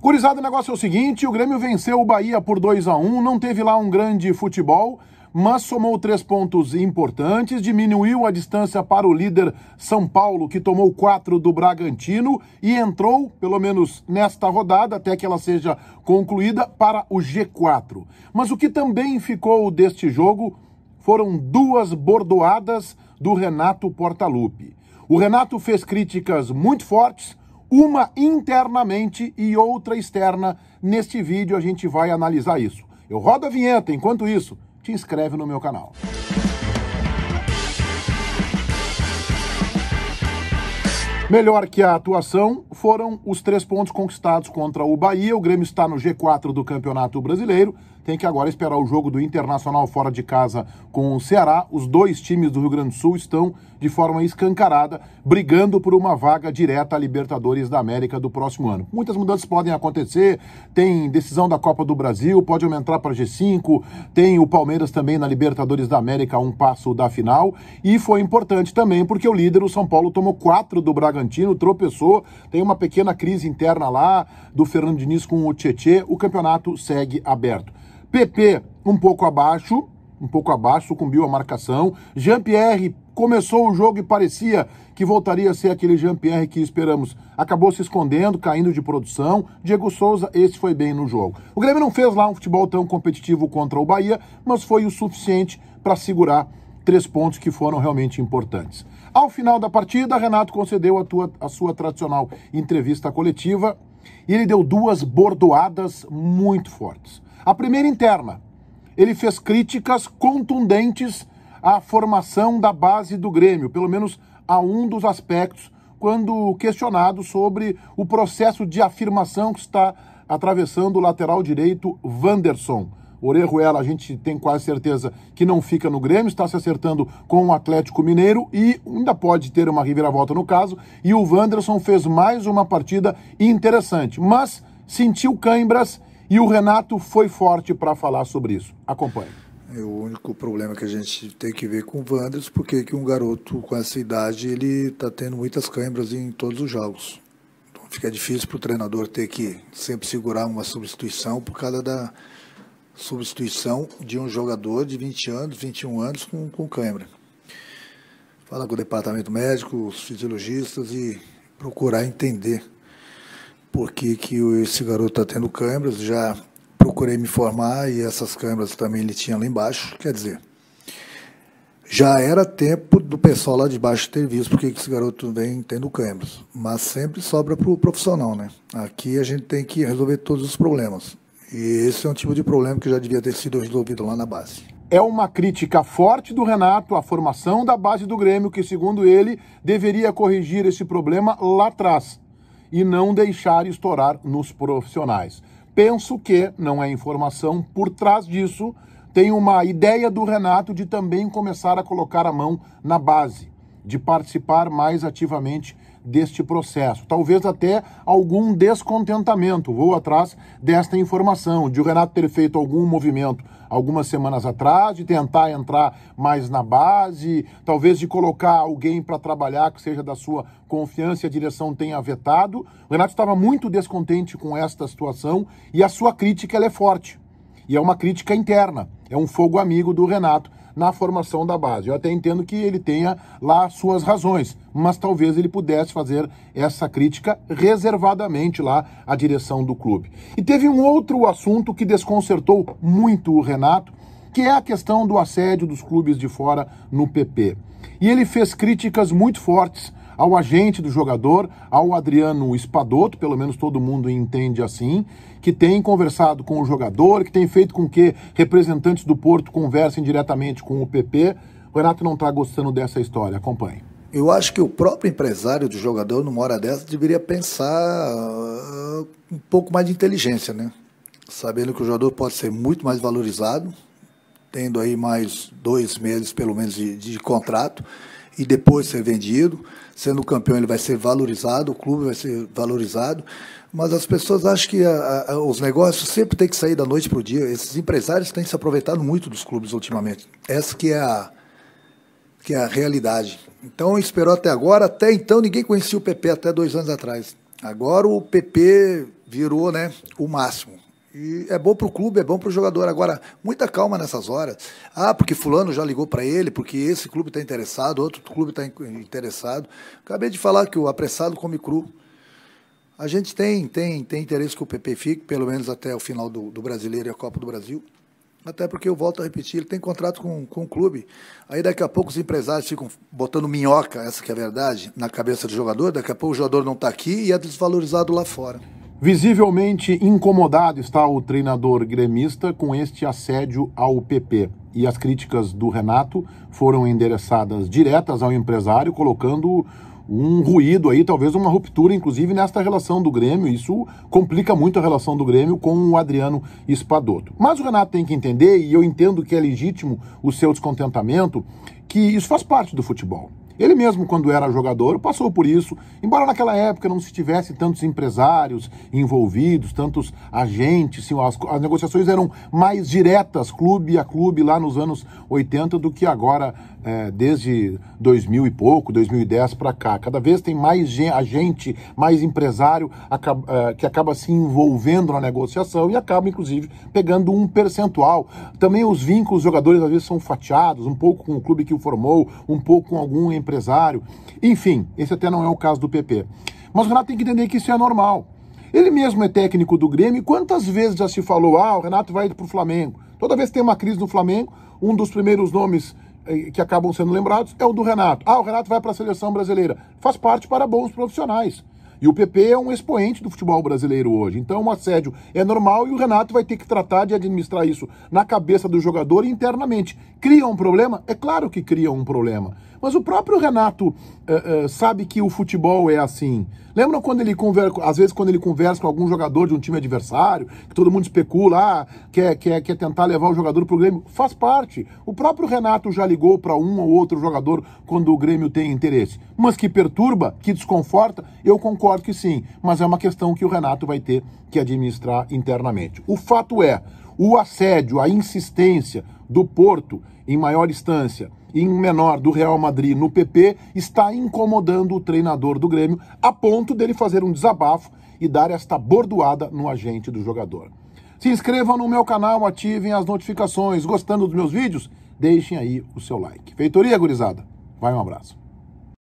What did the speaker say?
Gurizada, o negócio é o seguinte, o Grêmio venceu o Bahia por 2-1, não teve lá um grande futebol, mas somou 3 pontos importantes, diminuiu a distância para o líder São Paulo, que tomou 4 do Bragantino e entrou, pelo menos nesta rodada, até que ela seja concluída, para o G4. Mas o que também ficou deste jogo foram 2 bordoadas do Renato Portaluppi. O Renato fez críticas muito fortes, uma internamente e outra externa. Neste vídeo a gente vai analisar isso. Eu rodo a vinheta, enquanto isso, te inscreve no meu canal. Melhor que a atuação foram os 3 pontos conquistados contra o Bahia. O Grêmio está no G4 do Campeonato Brasileiro. Tem que agora esperar o jogo do Internacional fora de casa com o Ceará. Os 2 times do Rio Grande do Sul estão de forma escancarada, brigando por uma vaga direta à Libertadores da América do próximo ano. Muitas mudanças podem acontecer, tem decisão da Copa do Brasil, pode aumentar para G5, tem o Palmeiras também na Libertadores da América a um passo da final, e foi importante também porque o líder, o São Paulo, tomou 4 do Bragantino, tropeçou, tem uma pequena crise interna lá do Fernando Diniz com o Tietê, o campeonato segue aberto. PP um pouco abaixo, sucumbiu à marcação. Jean-Pierre começou o jogo e parecia que voltaria a ser aquele Jean-Pierre que esperamos. Acabou se escondendo, caindo de produção. Diego Souza, esse foi bem no jogo. O Grêmio não fez lá um futebol tão competitivo contra o Bahia, mas foi o suficiente para segurar 3 pontos que foram realmente importantes. Ao final da partida, Renato concedeu a sua tradicional entrevista coletiva e ele deu 2 bordoadas muito fortes. A primeira interna. Ele fez críticas contundentes à formação da base do Grêmio, pelo menos a um dos aspectos, quando questionado sobre o processo de afirmação que está atravessando o lateral direito Wanderson. Orejuela, a gente tem quase certeza que não fica no Grêmio, está se acertando com o Atlético Mineiro e ainda pode ter uma reviravolta no caso, e o Wanderson fez mais uma partida interessante, mas sentiu cãibras e o Renato foi forte para falar sobre isso. Acompanhe. O único problema que a gente tem que ver com o Wanderson, porque que um garoto com essa idade, ele está tendo muitas câimbras em todos os jogos. Então fica difícil para o treinador ter que sempre segurar uma substituição por causa da substituição de um jogador de 20 anos, 21 anos com câimbra. Falar com o departamento médico, os fisiologistas e procurar entender por que esse garoto está tendo câimbras. Já procurei me informar e essas câimbras também ele tinha lá embaixo. Quer dizer, já era tempo do pessoal lá de baixo ter visto porque esse garoto vem tendo câimbras. Mas sempre sobra para o profissional, né? Aqui a gente tem que resolver todos os problemas. E esse é um tipo de problema que já devia ter sido resolvido lá na base. É uma crítica forte do Renato à formação da base do Grêmio, que, segundo ele, deveria corrigir esse problema lá atrás e não deixar estourar nos profissionais. Penso que, não é informação, por trás disso tem uma ideia do Renato de também começar a colocar a mão na base, de participar mais ativamente deste processo. Talvez até algum descontentamento. Vou atrás desta informação, de o Renato ter feito algum movimento algumas semanas atrás, de tentar entrar mais na base, talvez de colocar alguém para trabalhar que seja da sua confiança e a direção tenha vetado. O Renato estava muito descontente com esta situação e a sua crítica ela é forte. E é uma crítica interna, é um fogo amigo do Renato na formação da base. Eu até entendo que ele tenha lá suas razões, mas talvez ele pudesse fazer essa crítica reservadamente lá à direção do clube. E teve um outro assunto que desconcertou muito o Renato, que é a questão do assédio dos clubes de fora no PP. E ele fez críticas muito fortes ao agente do jogador, ao Adriano Espadoto, pelo menos todo mundo entende assim, que tem conversado com o jogador, que tem feito com que representantes do Porto conversem diretamente com o PP. O Renato não está gostando dessa história. Acompanhe. Eu acho que o próprio empresário do jogador, numa hora dessa, deveria pensar um pouco mais de inteligência, né? Sabendo que o jogador pode ser muito mais valorizado, tendo aí mais 2 meses, pelo menos, de contrato, e depois ser vendido. Sendo campeão, ele vai ser valorizado, o clube vai ser valorizado, mas as pessoas acham que os negócios sempre têm que sair da noite para o dia. Esses empresários têm se aproveitado muito dos clubes ultimamente. Essa que é a realidade. Então, esperou até agora. Até então, ninguém conhecia o PP até 2 anos atrás. Agora o PP virou, né, o máximo. E é bom para o clube, é bom para o jogador. Agora, muita calma nessas horas. Ah, porque fulano já ligou para ele, porque esse clube está interessado, outro clube está interessado. Acabei de falar que o apressado come cru. A gente tem interesse que o PP fique, pelo menos até o final do Brasileiro e a Copa do Brasil. Até porque, eu volto a repetir, ele tem contrato com o clube. Aí daqui a pouco os empresários ficam botando minhoca, essa que é a verdade, na cabeça do jogador. Daqui a pouco o jogador não está aqui e é desvalorizado lá fora. Visivelmente incomodado está o treinador gremista com este assédio ao PP. E as críticas do Renato foram endereçadas diretas ao empresário, colocando um ruído aí, talvez uma ruptura, inclusive, nesta relação do Grêmio. Isso complica muito a relação do Grêmio com o Adriano Espadoto. Mas o Renato tem que entender, e eu entendo que é legítimo o seu descontentamento, que isso faz parte do futebol. Ele mesmo, quando era jogador, passou por isso, embora naquela época não se tivesse tantos empresários envolvidos, tantos agentes, as negociações eram mais diretas, clube a clube, lá nos anos 80, do que agora, desde 2000 e pouco, 2010 para cá. Cada vez tem mais agente, mais empresário que acaba se envolvendo na negociação e acaba, inclusive, pegando um percentual. Também os vínculos, os jogadores às vezes são fatiados, um pouco com o clube que o formou, um pouco com algum empresário. Enfim, esse até não é o caso do PP. Mas o Renato tem que entender que isso é normal. Ele mesmo é técnico do Grêmio. Quantas vezes já se falou, o Renato vai para o Flamengo? Toda vez que tem uma crise no Flamengo, um dos primeiros nomes que acabam sendo lembrados é o do Renato. O Renato vai para a seleção brasileira. Faz parte para bons profissionais. E o PP é um expoente do futebol brasileiro hoje. Então o assédio é normal e o Renato vai ter que tratar de administrar isso na cabeça do jogador internamente. Cria um problema? É claro que cria um problema. Mas o próprio Renato sabe que o futebol é assim. Lembram quando ele conversa, às vezes quando ele conversa com algum jogador de um time adversário, que todo mundo especula, quer tentar levar o jogador pro Grêmio? Faz parte. O próprio Renato já ligou para um ou outro jogador quando o Grêmio tem interesse. Mas que perturba, que desconforta, eu concordo que sim. Mas é uma questão que o Renato vai ter que administrar internamente. O fato é, o assédio, a insistência do Porto, em maior instância, e em menor do Real Madrid no PP, está incomodando o treinador do Grêmio, a ponto dele fazer um desabafo e dar esta bordoada no agente do jogador. Se inscrevam no meu canal, ativem as notificações. Gostando dos meus vídeos? Deixem aí o seu like. Feitoria, gurizada. Vai, um abraço.